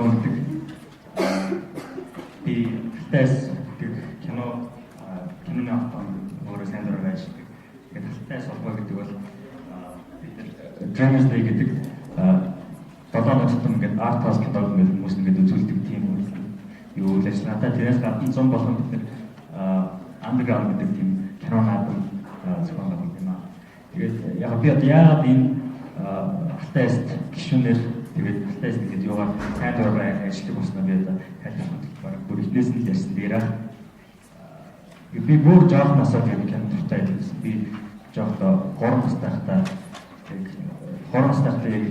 оргиондаг би тас киноны автон өөрөө сайн дураар ажилладаг. Тэгээд талтай солбоо гэдэг бол бид нар Dreamers Day гэдэг 7 нотон ингээд арт хаус гэдэг ингээд хүмүүс ингээд үзүүлдэг тийм юу л ажил надад тэрээс гадна 100 болгон бид нар underground гэдэг тийм кино наадам зохион юм аа. Тэгээд яг би яагаад энэ артист гишүүнээр тэгээд артист гэдэг юугаар сайн дураар ажилладаг болсноо би одоо тайлбарлах бүр ихнээс нь ярьсан дээрээ би бүр жоох насаа гэдэг кино дуртай байсан. Би жоох 3 настай хата яг 3 настай энэ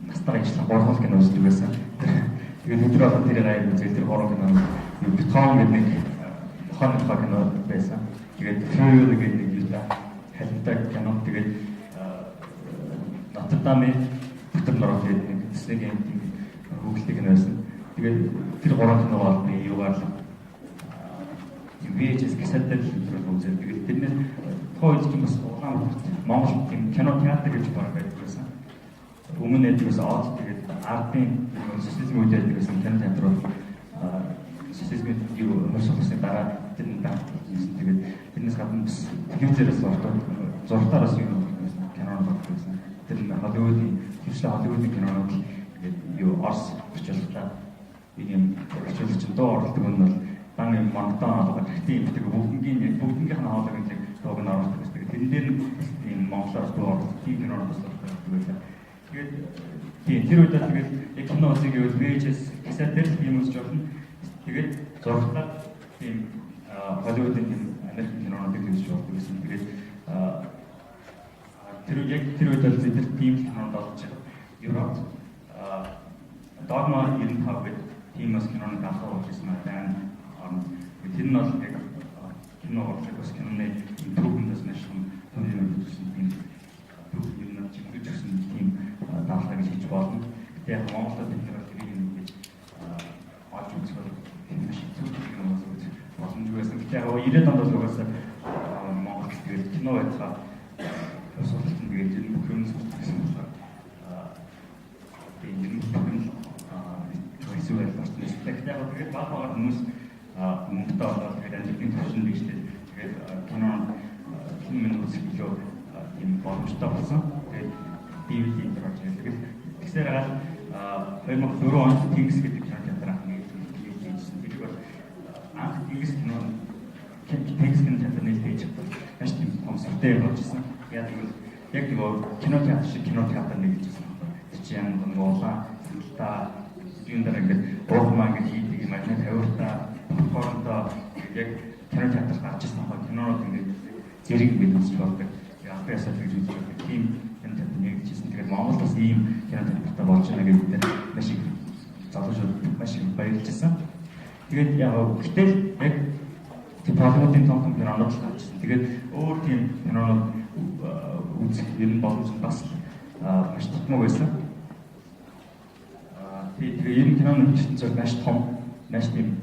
настар ажиллах 3 кино үздэг байсан. Тэгээд өдөр болон тэрээр аяг үзэл тэр 3 кино битгон гэдэг нэг хоног кино байсан. Тэгээд Fury гэдэг нэг юу та халимтай кино тэгээд Notre-Dame бүтэн нороо гэдэг нэг Disney-ийн хөгжлийг нь байсан. Тэгээд тэр 3 кино бол би юугаар VHS кассетээр үзээд тэгээд тэрнээс тооёж юм бас улаан Монгол тийм кино театр гэж баг байдаг байсан. Өмнө нь тэрээс оод тэгээд артын социализм үед байдаг гэсэн кино театр бол социализмын юу хөрсөсний дараа тэрний дараа тэгээд тэрнээс гадна бас телевизээрээс зургатаараас юм кино багтсан. Тэр нь Холливуудын хөвчлээ Холливуудын кинонууд тэгээд юу Орос орчуулалтаа ийм орчуулагч доо оролдог нь бол дан юм Монтон алга тэгтийн бүгднийх нь хоолойг нэг дууг нь оруулдаг гэсэн. Тэрэн дээр ийм монголоор дуу оруулдаг тийм кинонууд бас болдог байлаа. Тэгээд тэр үед тэгээд яг кино үзье гэвэл VHS кассетээр юм үзэж болно. Тэгээд зургатаар тийм Холливуудын тийм Америк кинонуудыг үзэж болдог гэсэн. Тэгээд тэр үед л бид тийм кинонд олж байгаа. Европ Dogma 95 гэдэг тийм бас киноны даалгавар болсон байна. Тэр нь бол яг кино урлагч бас киноны импрувментс маш том төвийн үзсэн тийм юм чимгэж өгсөн тийм даалгаврыг хийж болно. Тэгээд Монголд бид нар тэрийг ингэж олж үзэх бол маш хэцүү юм боломжгүй байсан. Тэгээд 90-ад онд бол угаасаа Монгол тэгээд кино байцаа сурталчилсан тэгээд энэ бүх юм сурталчилсан болохоор тэгээд энэ бүх юм хэцүү байлаа. Тэгээд баг хүмүүс мөнгөтэй болоод тэгээд амжилтын төвшин бийжтэй тэгээд кино минут үзэхлөө тийм боломжтой болсон. Тэгээд DVD гарч ирлээ. Тэгэхээр 2004 онд Тэнгис гэдэг кино театр анхны хийжсэн. Тэр бол анх Тэнгис кино театр нэлээд чадсан. Маш тийм комсортэй болчихсон. Яг кино театр шиг кино театр нэг хийжсэн. Тэр чинь Монголаа та юм дээр ингээд уурмаа гэж хийдэг юм аа тавиуртаа хоорондоо яг кино театр гарч ирсэн хаа кинонууд ингээд зэрэг ингээд үзэж болдог. Япасаа тэгж үзэж байгаа. Тийм кино театр нэгжсэн. Тэгээд Монголд бас ийм кино театртай болж байгаа гэдэг бид маш их залуучууд маш их баярлжсэн. Тэгээд яг гэтэл яг тийм Холливуудын том кинонууд л гарч ирсэн. Тэгээд өөр тийм кинонууд үзэх юм боломж бас маш тутмаг байсан. Тэгээ энэ киноны ертөнцийн маш том, маш тийм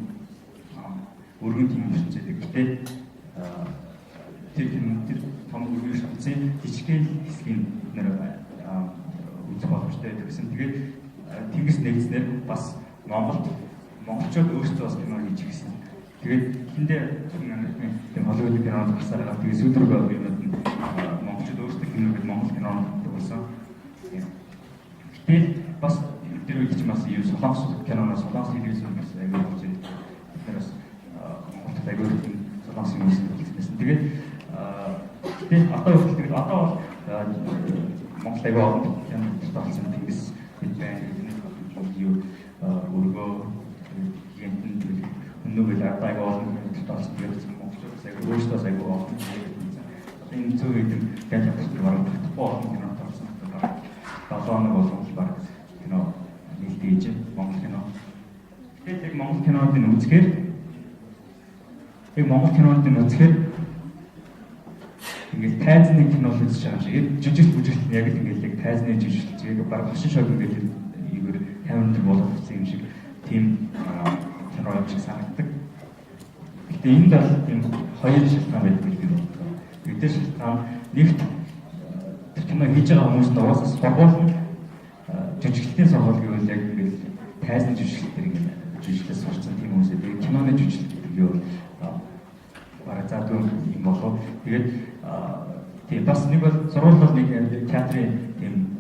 өргөн тийм ертөнцийн гэхдээ тэр том өргөн ертөнцийн жижигхэн хэсгийг нэр үзэх боломжтой гэсэн. Тэгээд Тэнгис нэгзнэр бас монголчууд өөрсдөө бас кино хийж гисэн. Тэгээд тэндээ тийм Холливуудын кинонууд гарсаар байгаа. Тэгээд сүүлрэг юмуд нь монголчууд өөрсдөө киног монгол кинонууд болсон. Тэгээд бас тэр үед ч бас юу солонгос киноноос солонгос телевизэн бас аягүй болж байна. Тэрээс Монголд аягүй солонгос юм үзсэн. Тэгээд одоо бол Монгол аягүй олон кино болсон Тэнгис бид байна. Юу өргөө гэнтэн өнөөгөл аягүй олон кино болсон. Тэгээд Монголчууд аягүй өөрсдөө аягүй олон энэ зөв гэдэг театр бараг олон кино болсон. 7 хоног болгож баг кино хийж Монгол кино. Тэгээд Монгол кинонуудын үзэхээр ингээд тайзны кино үзэж байгаа шиг жижиг бүжгэлт яг ингээд яг тайзны жижиглж яг баг хошин шог ингээд ийгээр камерын болгоцсон юм шиг тийм кино юм шиг санагддаг. Гэтэ энэ бол тийм хоёр шалтгаан байдаг гэж би боддог. Нэгдүгээр шалтгаан нэгт тэр кино хийж байгаа хүмүүст угаасаа сургууль жижиглэлтийн сургууль гэвэл яг ингээд тайзны жүжиглэл төр ингээд жүжиглээс сурсан тийм хүмүүсээ тэгээд киноны жүжиглэл юу бараг заадгүй юм болов. Тэгээд тийм бас нэг бол сургууль нэг театрын тийм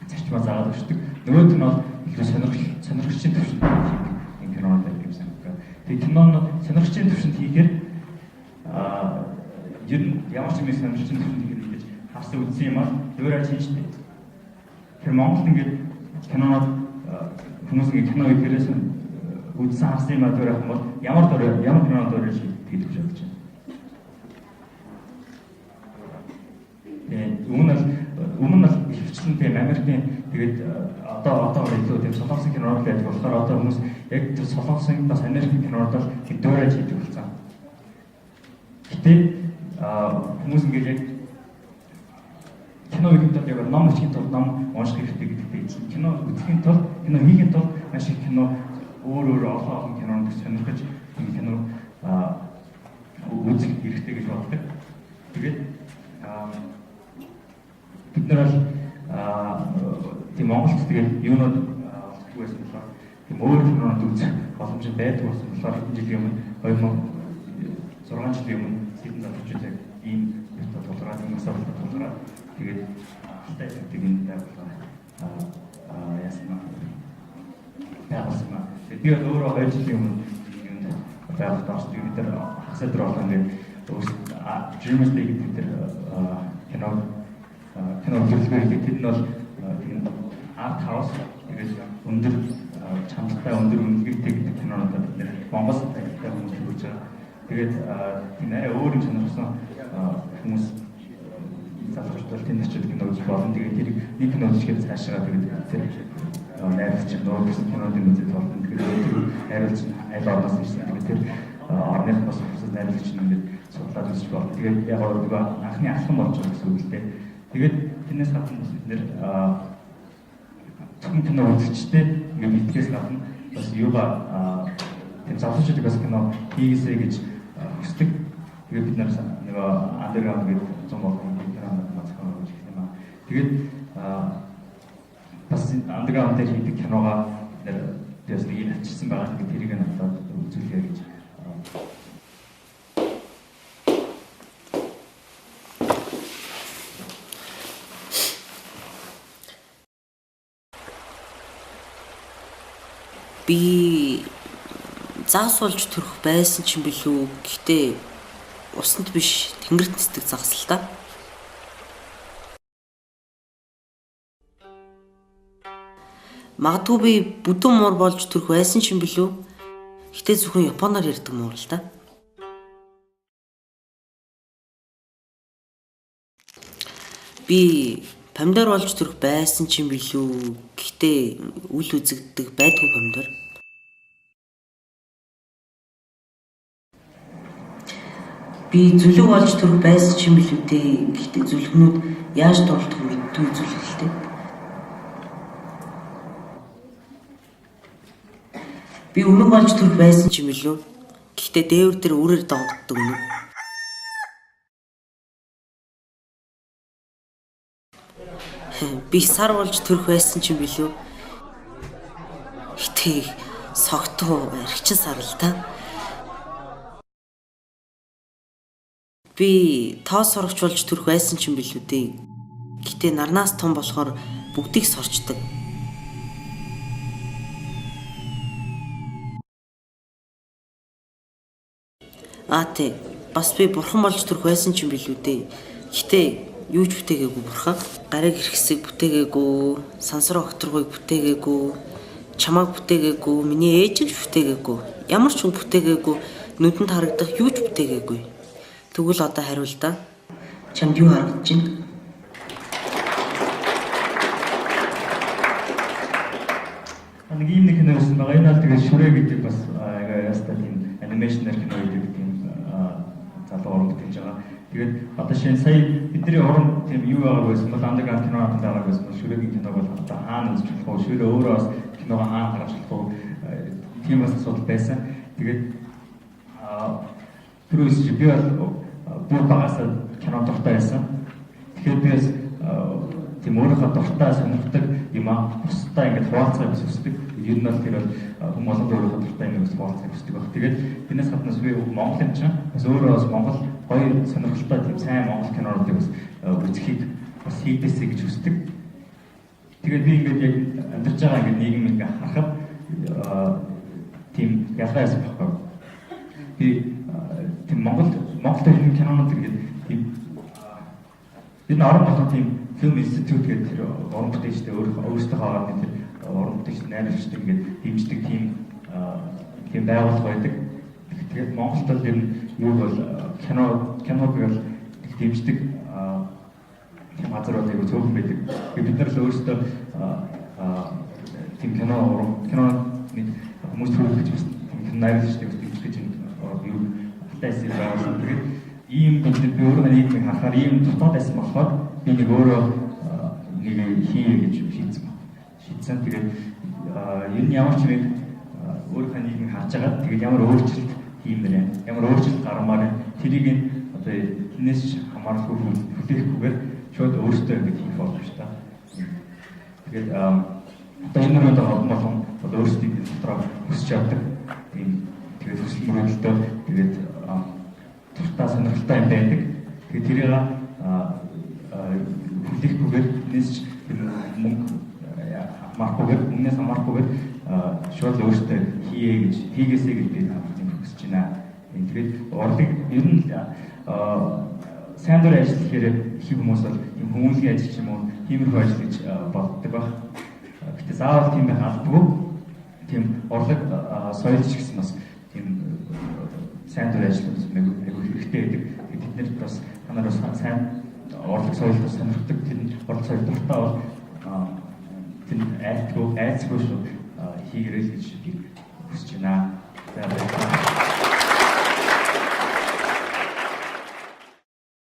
зарчмаа заагаад өгчдөг. Нөгөөх нь бол илүү сонирхчийн төвшөнд хийх кинонууд байдаг юм санагдав. Тэгээд киноны сонирхчийн төвшөнд хийхээр ер нь ямар ч юм сонирхчийн төвшөнд хийх гэж харсан үзсэн юм аа өөрөө хийжтэй. Тэр Монголд ингээд кинонууд хүмүүс ингээд кино ихээрээс үзсэн харсан юм аа өөрөө хам бол ямар кинонууд өөрөө хийх гэж бодож байна. Өмнө нь хөвчлэн тийм Америкийн тэгээд одоо илүү тийм солонгосын кинонууд байдаг болохоор одоо хүмүүс яг тэр солонгосын бас Америкийн кинонууд бол тийм дөөрэж хийдэг болсон. Гэтэ хүмүүс ингээд яг кино хийхэд яг ном хийхэд тул ном унших хэрэгтэй гэдэгтэй. Кино үзэхийн тулд кино хийхэд тул маш их кино өөр олон кинонууд сонирхож тийм кино үзэх хэрэгтэй гэж боддог. Тэгээд бид нар тийм Монголд тэгээд юунууд байсан болохоор тийм өөр кинонууд үзэх боломж байдаг болсон болохоор энэ жилийн өмнө 2006 жилийн өмнө Сиднейд очиж ийм тулгараад юм асуулт тулгараад тэгээд алтай гэдэг энэ байгууллага яасан маа. Тэгээд би өөрөө 2 жилийн өмнө энэ байгууллагад орсон. Бид нар хагас өдөр болоо ингээд Dreamers League гэдэг кино хөтөлбөр гэдэг нь бол тийм арт хаус тэгээд өндөр чанартай өндөр үнэлгээтэй гэдэг кинонуудад бид нэр Монгол тайлбартай хүмүүс хийж байгаа. Тэгээд тийм арай өөр юм сонирхсан хүмүүс залуучууд тэнцэж кино үзэх болон тэгээд тэр нэг кино үзэхэд цаашаа тэгээд тэр найруулагч нөр гэсэн кинонуудын үзэж болон тэгээд найруулагч аль орноос ирсэн тэгээд тэр орных бас найруулагч ингээд судлаад үзэж болон тэгээд яг нөгөө анхны алхам болж байгаа гэсэн үг л дээ. Тэгээд тэрнээс гадна бид нэр зөвхөн кино үзэгчтэй ингээд битгэс гадна бас юугаа тийм залуучууд бас кино хийгээсэй гэж хүсдэг. Тэгээд бид нар нөгөө андерграунд гэдэг зам болгон кинонууд мацхан гэж хэлэх юм аа. Тэгээд бас андерграунд дээр хийдэг киногаа нэр дэс нэг ачсан байгаа. Тэгээд тэрийг надад үзүүлэе гэж. Би заасуулж төрөх байсан ч юм билүү. Гэхдээ усанд биш тэнгэрт нисдэг загас л та. Магадгүй би бүдүүн муур болж төрөх байсан ч юм билүү. Гэхдээ зөвхөн японоор ярьдаг муур л та. Би помидор болж төрөх байсан ч юм билүү. Гэхдээ үл үзэгддэг байдгүй помидор. Би зүлэг болж төрөх байсан ч юм билүү дээ. Гэхдээ зүлгнүүд яаж дуулдах мэддгүй зүлгэлтэй. Би өмнө болж төрөх байсан ч юм билүү. Гэхдээ дээвэр дээр үрээр донгоддог үнэ. Би сар болж төрөх байсан ч юм билүү. Гэтэ согтуу архичин сар л та. Би тоос сурагч болж төрөх байсан ч юм билүү дээ. Гэтэ нарнаас том болохоор бүгдийг сорчдаг. Тэ бас би бурхан болж төрөх байсан ч юм билүү дээ. Гэтэ юу ч бүтээгээгүй бурхан. Гариг хэрэгсэг бүтээгээгүй, сансар окторгойг бүтээгээгүй, чамааг бүтээгээгүй, миний ээжийг бүтээгээгүй. Ямар ч хүн бүтээгээгүй, нүдэнд харагдах юу ч бүтээгээгүй. Тэгвэл одоо хариул та. Чамд юу харагдаж байна? Нэг юм нэг кино байсан байгаа. Энэ бол тэгээд шүрэ гэдэг бас ястаа тийм анимашнер кино гэдэг тийм залуу уран бүтээж байгаа. Тэгээд одоо шинэ сая бидний уран тийм юу байгаа байсан бол андерграунд кино хатан байгаа байсан бол шүрэгийн киног бол одоо хаана үзэж болох вэ? Шүрэ өөрөө бас киногоо хаана гаргаж болох вэ? Тийм бас асуудал байсан. Тэгээд түрүүс чи би бүр багасаа кино дуртай байсан. Тэгэхээр би тийм өөрийнхөө дуртай сонирхдаг юм аа. Бусдаа ингэж хуваалцахыг хүсдэг. ер нь бол тэр хүмүүс олон өөрөөр тодорхой юм хуваалцах хүсдэг баг. Тэгээд тэрнээс гаднаас би Монголын чинь бас өөрөө бас Монгол гоё сонирхолтой тийм сайн Монгол кинонуудыг бас үзэхийг бас хийдээсэй гэж хүсдэг. Тэгээд би ингээд яг амьдарч байгаа ингээд нийгэм ингээд харахад тийм ялгаа яасан байхгүй. Би тийм Монголд ирэх кинонууд ингээд тийм энэ орон болгон тийм film institute гэдэг тэр орон бүтээлчтэй өөрсдөө хаагаад тэр орон бүтээлч найруулагчтай ингээд дэмждэг тийм байгууллага байдаг. Тэгээд Монголд бол ер нь юу бол киног бол дэмждэг тийм газрууд аягүй цөөхөн байдаг. Тэгээд бид нар л өөрсдөө тийм киноны хүмүүс төрөх гэж бас тийм найруулагчтай бас дэмжих гэж юу хатайсан байгуулсан. Тэгээд ийм бид өөрөө нийгмийг харахаар ийм дотоод байсан болохоор би нэг өөрөө нэг хийе гэж шийдсэн. Тэгээд ер нь ямар ч нэг өөрийнхөө нийгмийг харж байгаа. Тэгээд ямар өөрчлөлт хиймээр юм. Ямар өөрчлөлт гармаар тэрийг одоо хинээс хамаарахгүй хүлээхгүйгээр шууд өөртөө ингэж хийх болох шүү дээ. Тэгээд одоо энэ нь одоо олон одоо өөрсдийн дотроо хүсч явдаг. Тэгээд хүсэл мөрөөдөлтөө тэгээд туртаа сонирхолтой юм байдаг. Тэгээд тэрийг хүлээхгүйгээр хинээс мөнгө хамаарахгүйгээр хамаарахгүйгээр шууд өөртөө хийгээсэй гэж би хүсэж байна. Тэгээд орлыг ер нь сайн дурын ажил гэхээр их хүмүүс бол юм хүмүүнлэгийн ажил ч юм уу тиймэрхүү ажил гэж боддог баг. Гэтэ заавал тийм байх албагүй. Тийм орлог соёлч гэсэн бас тийм сайн дурын ажил айгүй хэрэгтэй байдаг. Тэд нар бас танаар бас сайн орлог соёлд сонирхдаг. Тэр орлог соёл дуртай бол тэр айцгүй шүү хийгэрэй гэж би хүсэж байна.